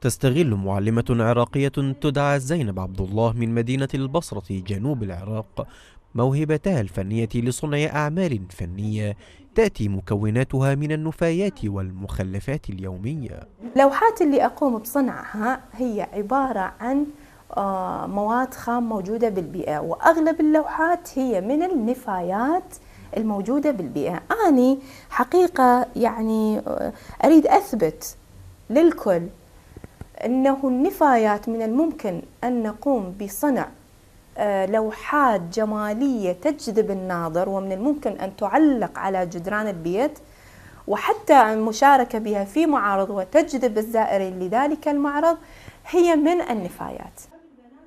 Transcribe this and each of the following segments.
تستغل معلمة عراقية تدعى زينب عبد الله من مدينة البصرة جنوب العراق موهبتها الفنية لصنع أعمال فنية تأتي مكوناتها من النفايات والمخلفات اليومية. اللوحات اللي أقوم بصنعها هي عبارة عن مواد خام موجودة بالبيئة، وأغلب اللوحات هي من النفايات الموجودة بالبيئة. أنا حقيقة يعني أريد أثبت للكل أنه النفايات من الممكن أن نقوم بصنع لوحات جمالية تجذب الناظر، ومن الممكن أن تعلق على جدران البيت، وحتى المشاركة بها في معارض وتجذب الزائرين لذلك المعرض هي من النفايات.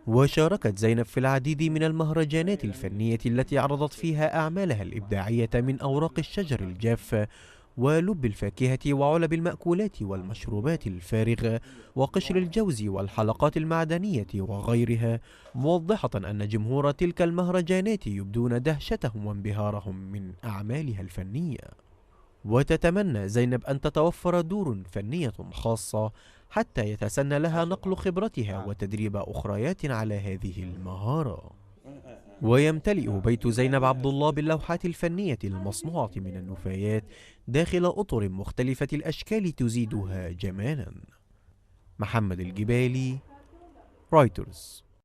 وشاركت زينب في العديد من المهرجانات الفنية التي عرضت فيها أعمالها الإبداعية من أوراق الشجر الجافة ولب الفاكهة وعلب المأكولات والمشروبات الفارغة وقشر الجوز والحلقات المعدنية وغيرها، موضحة أن جمهور تلك المهرجانات يبدون دهشتهم وانبهارهم من أعمالها الفنية. وتتمنى زينب أن تتوفر دور فنية خاصة حتى يتسنى لها نقل خبرتها وتدريب أخريات على هذه المهارة. ويمتلئ بيت زينب عبد الله باللوحات الفنية المصنوعة من النفايات داخل أطر مختلفة الأشكال تزيدها جمالا. محمد الجبالي، رويترز.